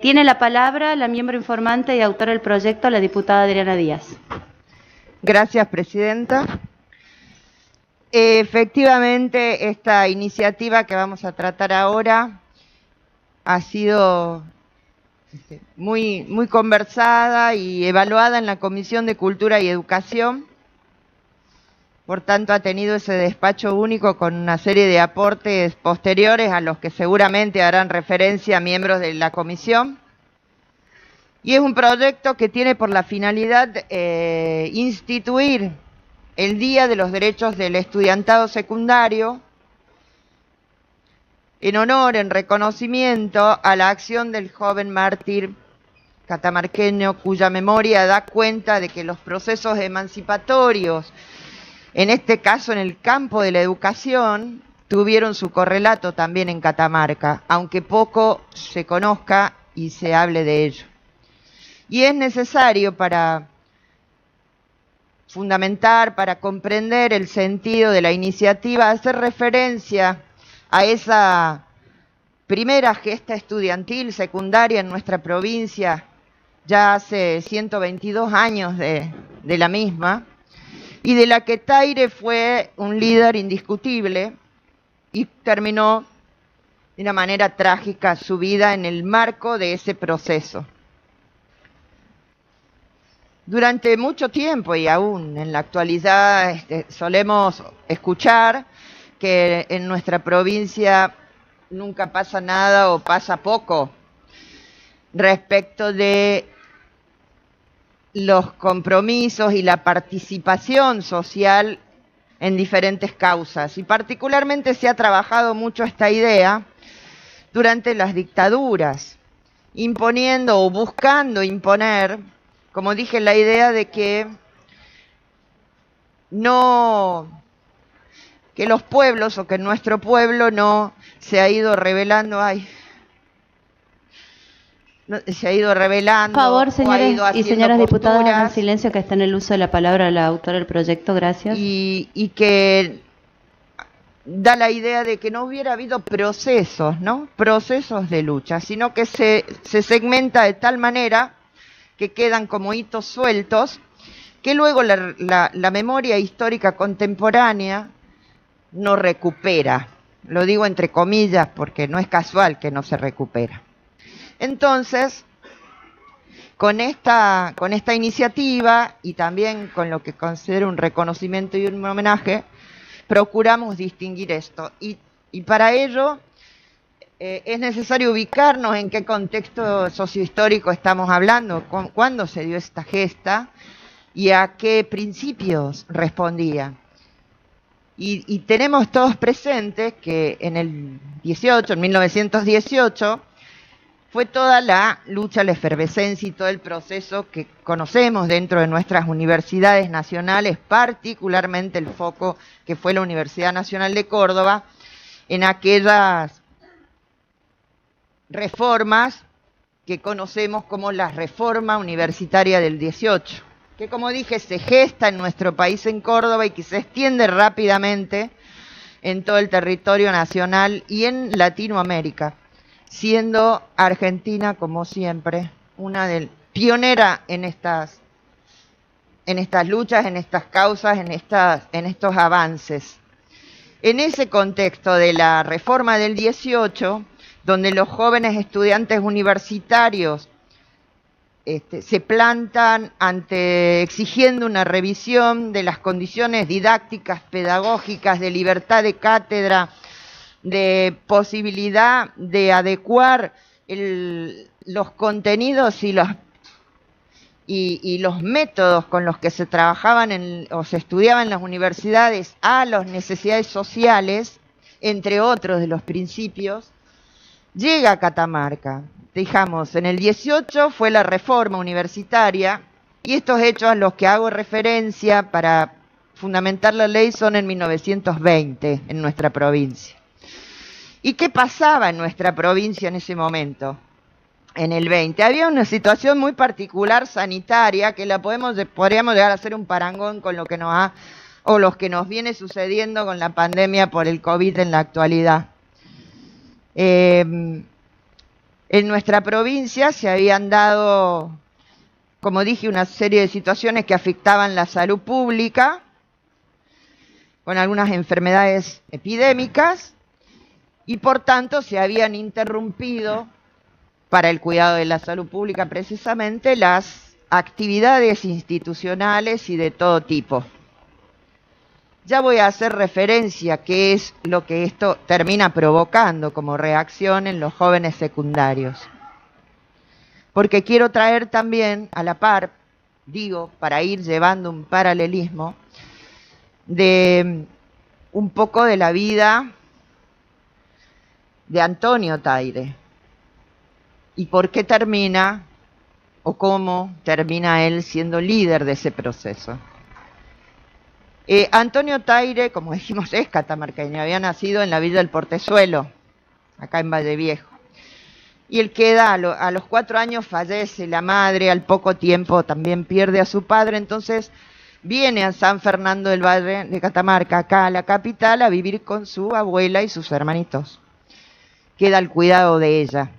Tiene la palabra la miembro informante y autora del proyecto, la diputada Adriana Díaz. Gracias, presidenta. Efectivamente, esta iniciativa que vamos a tratar ahora ha sido muy conversada y evaluada en la Comisión de Cultura y Educación. Por tanto, ha tenido ese despacho único con una serie de aportes posteriores a los que seguramente harán referencia miembros de la comisión. Y es un proyecto que tiene por la finalidad instituir el Día de los Derechos del Estudiantado Secundario en honor, en reconocimiento a la acción del joven mártir catamarqueño cuya memoria da cuenta de que los procesos emancipatorios, en este caso en el campo de la educación, tuvieron su correlato también en Catamarca, aunque poco se conozca y se hable de ello. Y es necesario para fundamentar, para comprender el sentido de la iniciativa, hacer referencia a esa primera gesta estudiantil secundaria en nuestra provincia, ya hace 122 años de la misma, y de la que Taire fue un líder indiscutible y terminó de una manera trágica su vida en el marco de ese proceso. Durante mucho tiempo y aún en la actualidad solemos escuchar que en nuestra provincia nunca pasa nada o pasa poco respecto de los compromisos y la participación social en diferentes causas. Y particularmente se ha trabajado mucho esta idea durante las dictaduras, imponiendo o buscando imponer, como dije, la idea de que los pueblos o que nuestro pueblo no se ha ido rebelando, Por favor, señores y señoras diputadas, hagan silencio, que está en el uso de la palabra la autora del proyecto. Gracias. Y que da la idea de que no hubiera habido procesos, ¿no? Procesos de lucha, sino que se segmenta de tal manera que quedan como hitos sueltos, que luego la memoria histórica contemporánea no recupera. Lo digo entre comillas porque no es casual que no se recupera. Entonces, con esta iniciativa y también con lo que considero un reconocimiento y un homenaje, procuramos distinguir esto. Y para ello es necesario ubicarnos en qué contexto sociohistórico estamos hablando, cuándo se dio esta gesta y a qué principios respondía. Y tenemos todos presentes que en el 1918, fue toda la lucha, la efervescencia y todo el proceso que conocemos dentro de nuestras universidades nacionales, particularmente el foco que fue la Universidad Nacional de Córdoba, en aquellas reformas que conocemos como la Reforma Universitaria del 18, que, como dije, se gesta en nuestro país, en Córdoba, y que se extiende rápidamente en todo el territorio nacional y en Latinoamérica, siendo Argentina, como siempre, una pionera en estas luchas, en estas causas, en estos avances. En ese contexto de la reforma del 18, donde los jóvenes estudiantes universitarios se plantan exigiendo una revisión de las condiciones didácticas, pedagógicas, de libertad de cátedra, de posibilidad de adecuar los contenidos y los métodos con los que se trabajaban o se estudiaban en las universidades a las necesidades sociales, entre otros de los principios, llega a Catamarca. Dijamos, en el 18 fue la reforma universitaria, y estos hechos a los que hago referencia para fundamentar la ley son en 1920 en nuestra provincia. ¿Y qué pasaba en nuestra provincia en ese momento? En el 20 había una situación muy particular sanitaria que podríamos llegar a hacer un parangón con lo que nos viene sucediendo con la pandemia por el COVID en la actualidad. El En nuestra provincia se habían dado, como dije, una serie de situaciones que afectaban la salud pública, con algunas enfermedades epidémicas, y por tanto se habían interrumpido para el cuidado de la salud pública precisamente las actividades institucionales y de todo tipo. Ya voy a hacer referencia a qué es lo que esto termina provocando como reacción en los jóvenes secundarios. Porque quiero traer también a la par, digo, para ir llevando un paralelismo, de un poco de la vida de Antonio Taire. ¿Y por qué termina, o cómo termina él siendo líder de ese proceso? Antonio Taire, como dijimos, es catamarqueño, había nacido en la villa del Portezuelo, acá en Valle Viejo. Y él queda, a los 4 años fallece la madre, al poco tiempo también pierde a su padre, entonces viene a San Fernando del Valle de Catamarca, acá a la capital, a vivir con su abuela y sus hermanitos. Queda al cuidado de ella.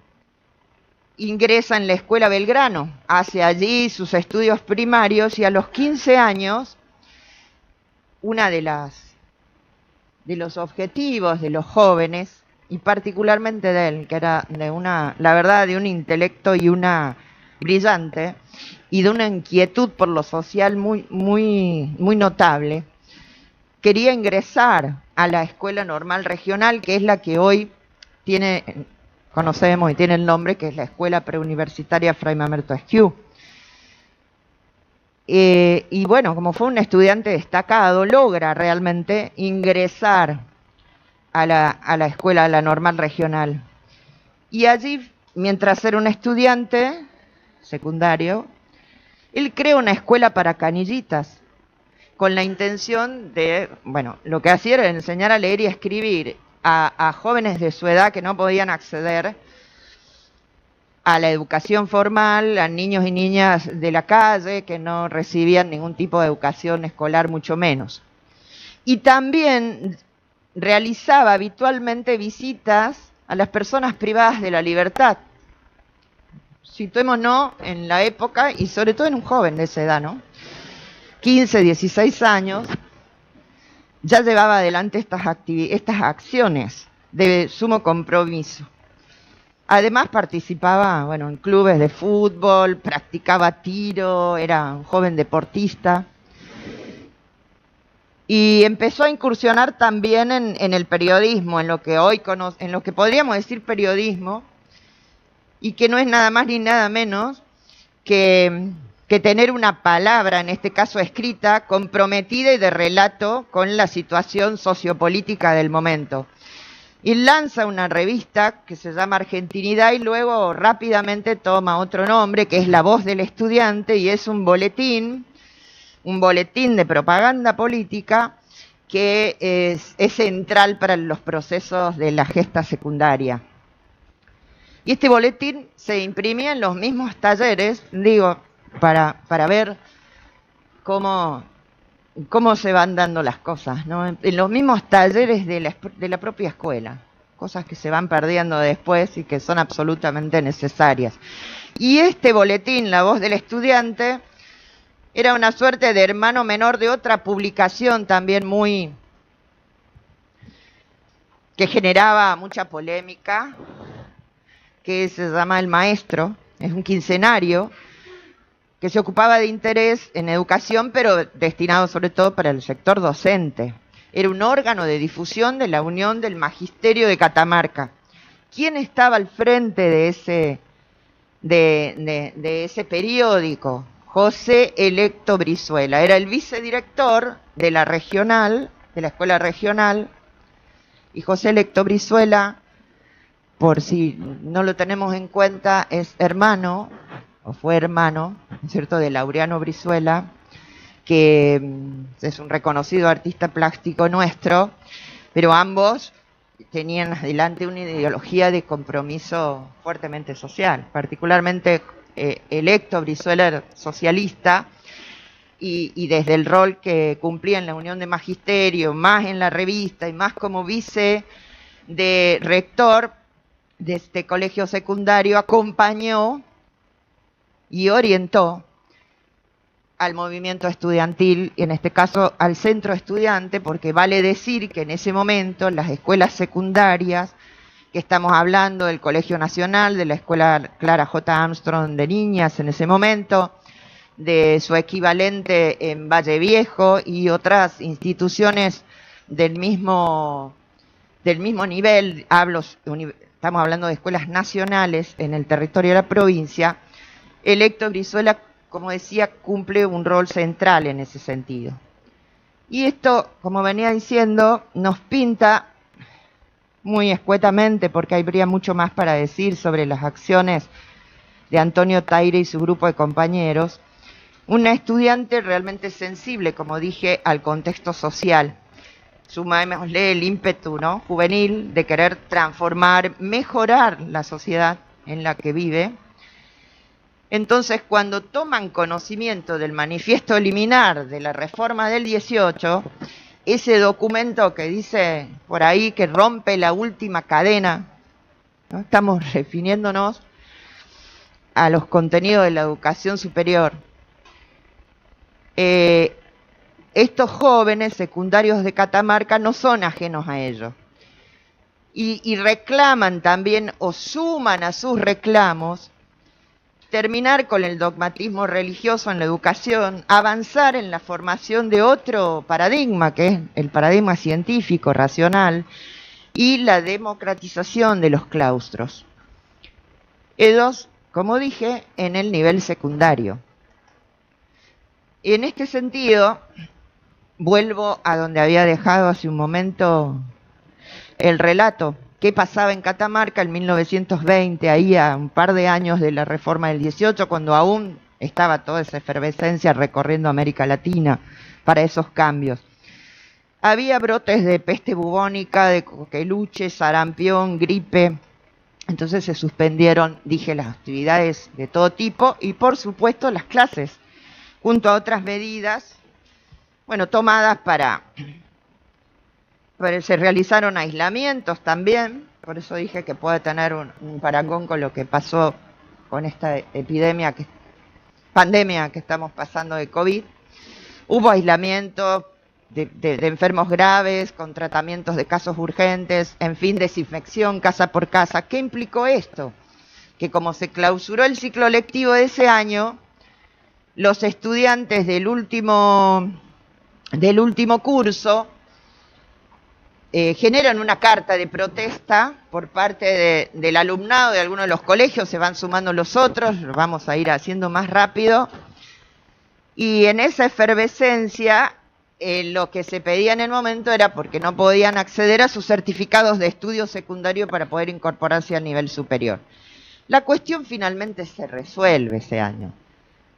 Ingresa en la escuela Belgrano, hace allí sus estudios primarios y a los 15 años, una de los objetivos de los jóvenes, y particularmente de él, que era la verdad, de un intelecto y una brillante, y de una inquietud por lo social muy, muy, muy notable, quería ingresar a la Escuela Normal Regional, que es la que hoy conocemos y tiene el nombre, que es la Escuela Preuniversitaria Fray Mamerto Esquiú. Y bueno, como fue un estudiante destacado, logra realmente ingresar a la escuela, a la normal regional. Y allí, mientras era un estudiante secundario, él crea una escuela para canillitas, con la intención de, bueno, lo que hacía era enseñar a leer y a escribir a jóvenes de su edad que no podían acceder a la educación formal, a niños y niñas de la calle que no recibían ningún tipo de educación escolar, mucho menos. Y también realizaba habitualmente visitas a las personas privadas de la libertad. Situémonos en la época y sobre todo en un joven de esa edad, ¿no? 15, 16 años, ya llevaba adelante estas acciones de sumo compromiso. Además participaba, bueno, en clubes de fútbol, practicaba tiro, era un joven deportista. Y empezó a incursionar también en el periodismo, en lo que podríamos decir periodismo, y que no es nada más ni nada menos que tener una palabra, en este caso escrita, comprometida y de relato con la situación sociopolítica del momento. Y lanza una revista que se llama Argentinidad y luego rápidamente toma otro nombre, que es La Voz del Estudiante, y es un boletín de propaganda política que es central para los procesos de la gesta secundaria. Y este boletín se imprimía en los mismos talleres, digo, para ver cómo se van dando las cosas, ¿no? En los mismos talleres de la propia escuela, cosas que se van perdiendo después y que son absolutamente necesarias. Y este boletín, La Voz del Estudiante, era una suerte de hermano menor de otra publicación también que generaba mucha polémica, que se llama El Maestro. Es un quincenario que se ocupaba de interés en educación, pero destinado sobre todo para el sector docente. Era un órgano de difusión de la Unión del Magisterio de Catamarca. ¿Quién estaba al frente de ese periódico? José Electo Brizuela. Era el vicedirector de la regional, de la escuela regional, y José Electo Brizuela, por si no lo tenemos en cuenta, es hermano, o fue hermano, ¿cierto?, de Laureano Brizuela, que es un reconocido artista plástico nuestro, pero ambos tenían adelante una ideología de compromiso fuertemente social, particularmente Electo Brizuela era socialista, y desde el rol que cumplía en la Unión de Magisterio, más en la revista y más como vice de rector, de este colegio secundario acompañó y orientó al movimiento estudiantil, y en este caso al centro estudiante, porque vale decir que en ese momento las escuelas secundarias, que estamos hablando del Colegio Nacional, de la Escuela Clara J. Armstrong de niñas en ese momento, de su equivalente en Valle Viejo y otras instituciones del mismo nivel, estamos hablando de escuelas nacionales en el territorio de la provincia, el Héctor Brizuela, como decía, cumple un rol central en ese sentido. Y esto, como venía diciendo, nos pinta muy escuetamente, porque habría mucho más para decir sobre las acciones de Antonio Taire y su grupo de compañeros, una estudiante realmente sensible, como dije, al contexto social. Sumémosle el ímpetu, ¿no?, juvenil de querer transformar, mejorar la sociedad en la que vive. Entonces, cuando toman conocimiento del manifiesto liminar de la reforma del 18, ese documento que dice por ahí que rompe la última cadena, ¿no?, estamos refiriéndonos a los contenidos de la educación superior. Estos jóvenes secundarios de Catamarca no son ajenos a ello. Y reclaman también, o suman a sus reclamos, terminar con el dogmatismo religioso en la educación, avanzar en la formación de otro paradigma, que es el paradigma científico, racional, y la democratización de los claustros. Ellos, como dije, en el nivel secundario. En este sentido, vuelvo a donde había dejado hace un momento el relato. ¿Qué pasaba en Catamarca en 1920, ahí a un par de años de la reforma del 18, cuando aún estaba toda esa efervescencia recorriendo América Latina para esos cambios? Había brotes de peste bubónica, de coqueluche, sarampión, gripe. Entonces se suspendieron, dije, las actividades de todo tipo y, por supuesto, las clases, junto a otras medidas, bueno, tomadas pero se realizaron aislamientos también, por eso dije que puede tener un parangón con lo que pasó con esta pandemia que estamos pasando de COVID. Hubo aislamiento de enfermos graves, con tratamientos de casos urgentes, en fin, desinfección casa por casa. ¿Qué implicó esto? Que como se clausuró el ciclo lectivo de ese año, los estudiantes del último curso generan una carta de protesta por parte del alumnado de algunos de los colegios, se van sumando los otros, lo vamos a ir haciendo más rápido, y en esa efervescencia lo que se pedía en el momento era porque no podían acceder a sus certificados de estudio secundario para poder incorporarse al nivel superior. La cuestión finalmente se resuelve ese año.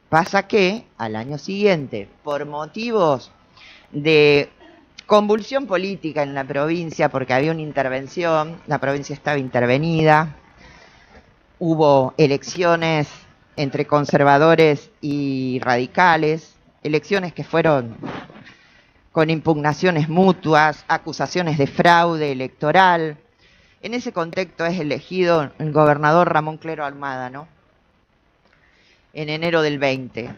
Pasa que al año siguiente, por motivos de convulsión política en la provincia, porque había una intervención, la provincia estaba intervenida, hubo elecciones entre conservadores y radicales, elecciones que fueron con impugnaciones mutuas, acusaciones de fraude electoral. En ese contexto es elegido el gobernador Ramón Clero Almada, ¿no?, en enero del 20.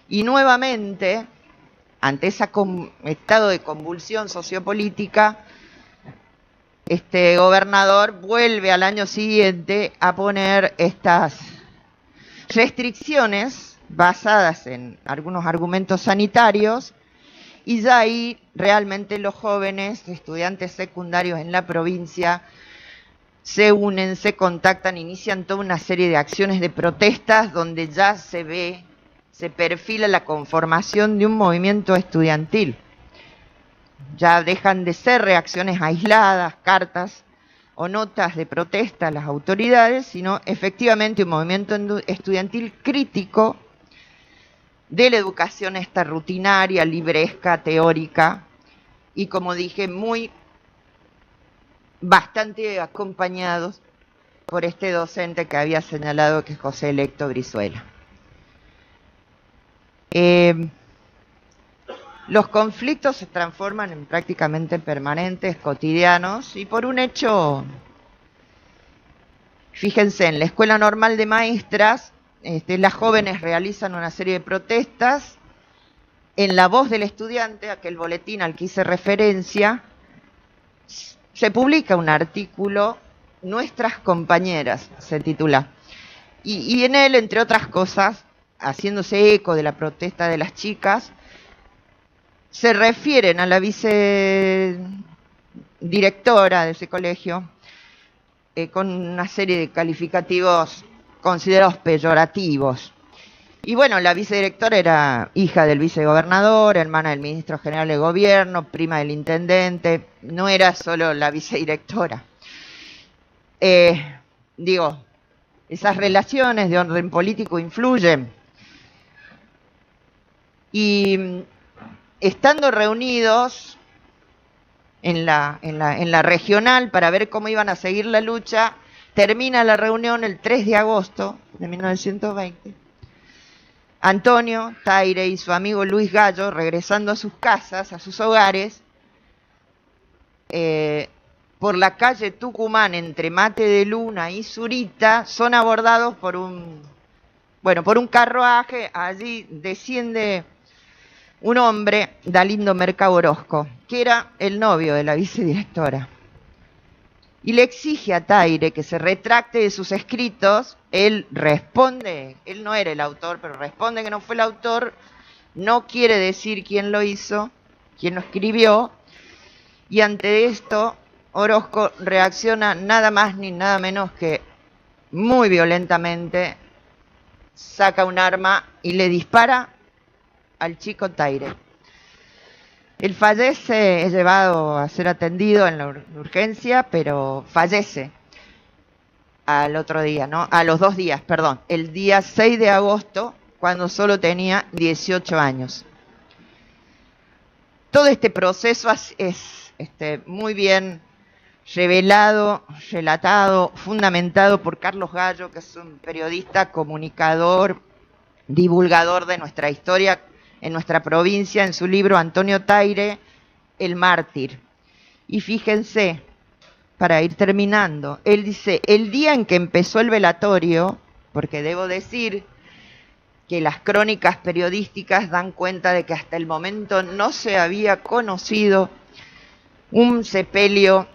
Y nuevamente, ante ese estado de convulsión sociopolítica, este gobernador vuelve al año siguiente a poner estas restricciones basadas en algunos argumentos sanitarios, y ya ahí realmente los jóvenes estudiantes secundarios en la provincia se unen, se contactan, inician toda una serie de acciones de protestas donde ya se perfila la conformación de un movimiento estudiantil. Ya dejan de ser reacciones aisladas, cartas o notas de protesta a las autoridades, sino efectivamente un movimiento estudiantil crítico de la educación esta rutinaria, libresca, teórica, y como dije, bastante acompañados por este docente que había señalado, que es José Héctor Brizuela. Los conflictos se transforman en prácticamente permanentes, cotidianos, y por un hecho Fíjense, en la Escuela Normal de Maestras, las jóvenes realizan una serie de protestas. En La Voz del Estudiante, aquel boletín al que hice referencia, se publica un artículo, Nuestras compañeras, se titula. Y en él, entre otras cosas, haciéndose eco de la protesta de las chicas, se refieren a la vicedirectora de ese colegio con una serie de calificativos considerados peyorativos. Y bueno, la vicedirectora era hija del vicegobernador, hermana del ministro general de gobierno, prima del intendente, no era solo la vicedirectora. Esas relaciones de orden político influyen. Y estando reunidos en la regional para ver cómo iban a seguir la lucha, termina la reunión el 3 de agosto de 1920. Antonio Taire y su amigo Luis Gallo, regresando a sus casas, a sus hogares, por la calle Tucumán, entre Mate de Luna y Zurita, son abordados por un carruaje. Allí desciende un hombre, Dalindo Mercado Orozco, que era el novio de la vicedirectora, y le exige a Taire que se retracte de sus escritos. Él responde, él no era el autor, pero responde que no fue el autor, no quiere decir quién lo hizo, quién lo escribió, y ante esto Orozco reacciona nada más ni nada menos que muy violentamente, saca un arma y le dispara al chico Taire. Él fallece, es llevado a ser atendido en la urgencia, pero fallece al otro día, ¿no? A los 2 días, perdón, el día 6 de agosto, cuando solo tenía 18 años. Todo este proceso es muy bien revelado, relatado, fundamentado por Carlos Gallo, que es un periodista, comunicador, divulgador de nuestra historia en nuestra provincia, en su libro Antonio Taire, El mártir. Y fíjense, para ir terminando, él dice, el día en que empezó el velatorio, porque debo decir que las crónicas periodísticas dan cuenta de que hasta el momento no se había conocido un sepelio,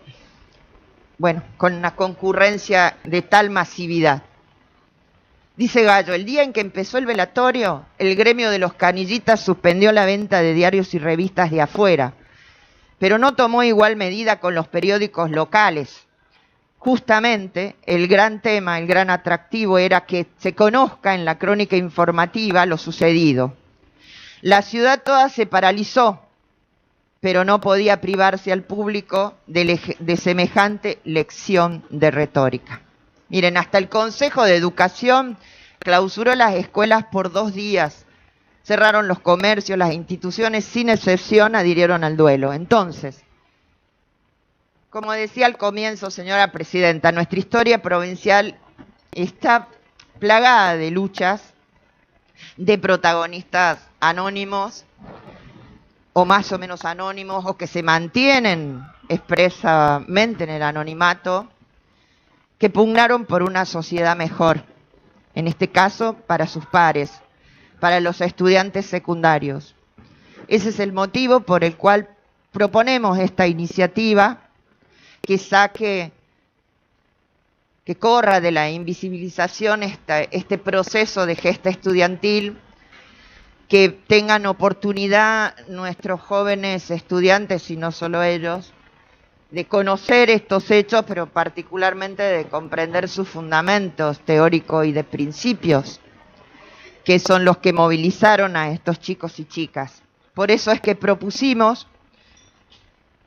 con una concurrencia de tal masividad. Dice Gallo, el día en que empezó el velatorio, el gremio de los canillitas suspendió la venta de diarios y revistas de afuera, pero no tomó igual medida con los periódicos locales. Justamente el gran tema, el gran atractivo era que se conozca en la crónica informativa lo sucedido. La ciudad toda se paralizó, pero no podía privarse al público de semejante lección de retórica. Miren, hasta el Consejo de Educación clausuró las escuelas por 2 días, cerraron los comercios, las instituciones sin excepción adhirieron al duelo. Entonces, como decía al comienzo, señora presidenta, nuestra historia provincial está plagada de luchas, de protagonistas anónimos, o más o menos anónimos, o que se mantienen expresamente en el anonimato, que pugnaron por una sociedad mejor, en este caso para sus pares, para los estudiantes secundarios. Ese es el motivo por el cual proponemos esta iniciativa, que corra de la invisibilización este proceso de gesta estudiantil, que tengan oportunidad nuestros jóvenes estudiantes, y no solo ellos, de conocer estos hechos, pero particularmente de comprender sus fundamentos teóricos y de principios, que son los que movilizaron a estos chicos y chicas. Por eso es que propusimos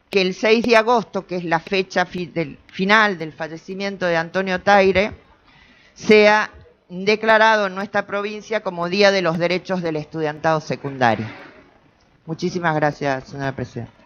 que el 6 de agosto, que es la fecha final del fallecimiento de Antonio Taire, sea declarado en nuestra provincia como Día de los Derechos del Estudiantado Secundario. Muchísimas gracias, señora presidenta.